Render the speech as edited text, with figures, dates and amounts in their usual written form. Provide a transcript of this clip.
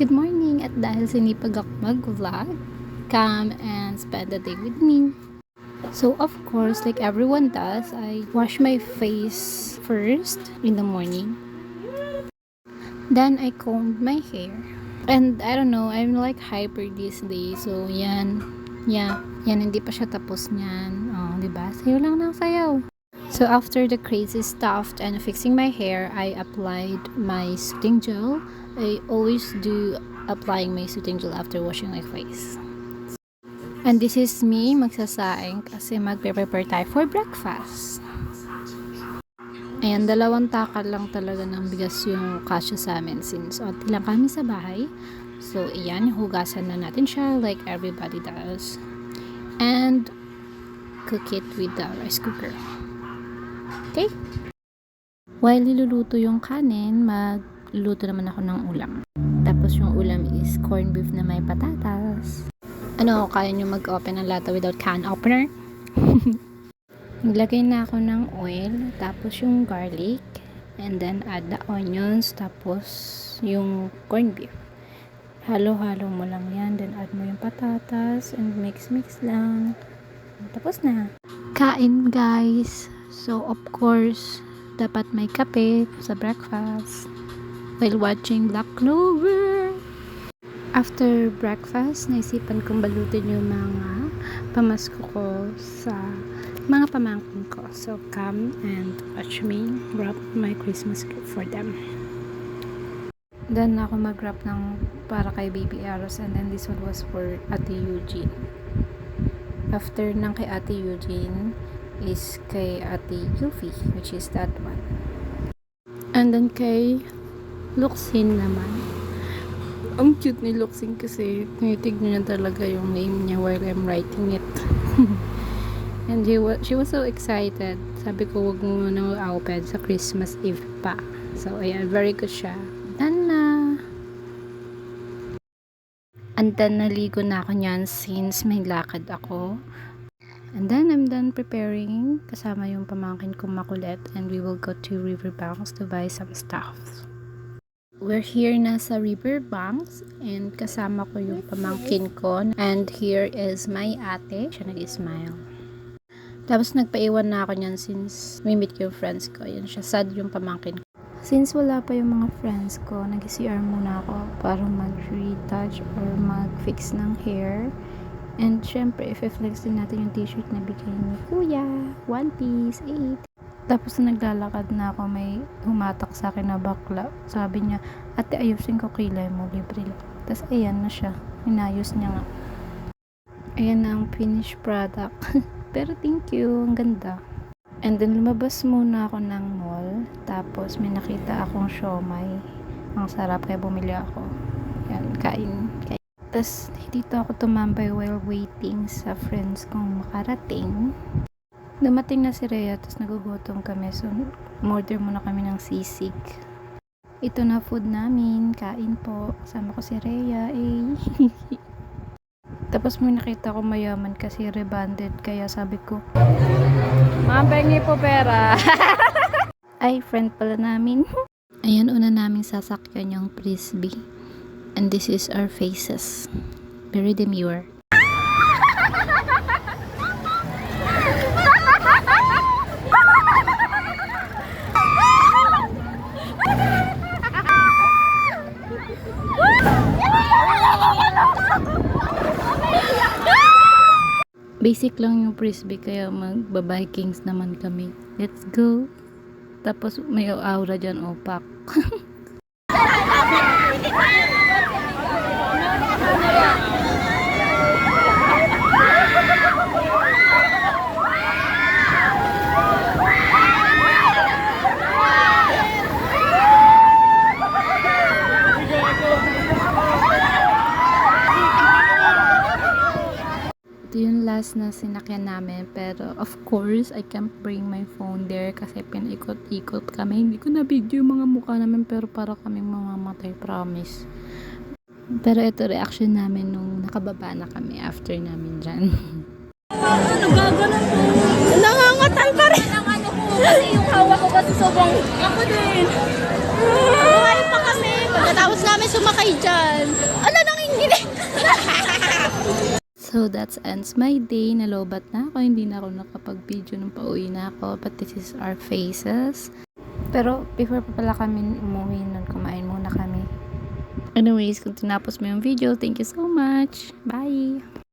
Good morning! At dahil sinipag ako mag-vlog, come and spend the day with me. So of course, like everyone does, I wash my face first in the morning. Then I combed my hair. And I don't know, I'm like hyper these days. So yan, hindi pa siya tapos niyan. Oh, diba? Sayo lang ng sayaw. So after the crazy stuff and fixing my hair, I applied my soothing gel. I always do applying my soothing gel after washing my face. And this is me magsasaing kasi magpe-prepare tayo for breakfast. Ayan, 2 takal lang talaga ng bigas yung kasya sa amin since onti lang kami sa bahay. So, ayan, hugasan na natin siya like everybody does. And cook it with the rice cooker. Okay? While niluluto yung kanin, magluluto naman ako ng ulam. Tapos yung ulam is corned beef na may patatas. Ano, kaya nyo mag-open ng lata without can opener? Naglagay na ako ng oil, tapos yung garlic, and then add the onions, tapos yung corned beef. Halo-halo mo lang yan, then add mo yung patatas, and mix-mix lang. Tapos na. Kain guys! So of course, dapat may kape sa breakfast while watching Black Clover. After breakfast, naisipan kong balutin yung mga pamasko ko sa mga pamangkin ko. So come and watch me wrap my Christmas gift for them. Then ako mag-wrap ng para kay Baby Eros, and then this one was for Ate Eugene. After ng kay Ate Eugene is kay Ate Yuffie, which is that one. And then kay Luxin naman. Ang cute ni Luxin kasi tinitignan niya talaga yung name niya while I'm writing it. And she was so excited. Sabi ko, wag mo nang open sa Christmas Eve pa. So, ayan, very good siya. Done na. And then, naligo na ako niyan since may lakad ako. And then, I'm done preparing. Kasama yung pamangkin kong makulit. And we will go to Riverbanks to buy some stuff. We're here na sa Riverbanks. And kasama ko yung pamangkin ko. And here is my ate. Siya nag-smile. Tapos nagpaiwan na ako niyan since may meet yung friends ko. Yan siya, sad yung pamangkin ko. Since wala pa yung mga friends ko, nag-CR muna ako para mag-retouch or mag-fix ng hair. And syempre, i-flex din natin yung t-shirt na bigay ni Kuya. 1 piece, 8. Tapos na naglalakad na ako, may humatak sa akin na bakla. Sabi niya, ate ayusin ko kilay mo, libre lang. Tapos ayan na siya, inayos niya nga. Ayan na ang finished product. Pero thank you, ang ganda. And then lumabas muna ako ng mall. Tapos may nakita akong siomay. Ang sarap, kaya bumili ako. Yan, kain. Tapos dito ako tumambay while waiting sa friends kong makarating. Dumating na si Rhea, tapos nagugutom kami. So, order muna kami ng sisig. Ito na food namin. Kain po. Kasama ko si Rhea. Tapos may nakita ko mayaman kasi rebanded. Kaya sabi ko, mabengi po pera. Ay, friend pala namin. Ayan, una naming sasakyan yung frisbee. And this is our faces. Very demure. Basic lang yung frisbee kaya magba-Vikings naman kami. Let's go. Tapos may aura dyan, opak. Ito yung last na sinakyan namin, pero of course I can't bring my phone there kasi pinaikot-ikot kami. Hindi ko na video yung mga mukha namin, pero para kaming mga matay, promise. Pero ito reaction namin nung nakababa na kami after namin dyan. Nagaganon po. Nangangatal pa rin. Ano po, kasi yung hawak ko kasi sobrang ako din. Buhay pa kami. Pagkatapos namin sumakay dyan. Ano nang inginig? So that's ends my day. Nalobat na ako. Hindi na ako nakapag-video nung pauwi na ako. But this is our faces. Pero before pa pala kami umuwi nun, kumain muna kami. Anyways, kung tinapos mo yung video, thank you so much. Bye!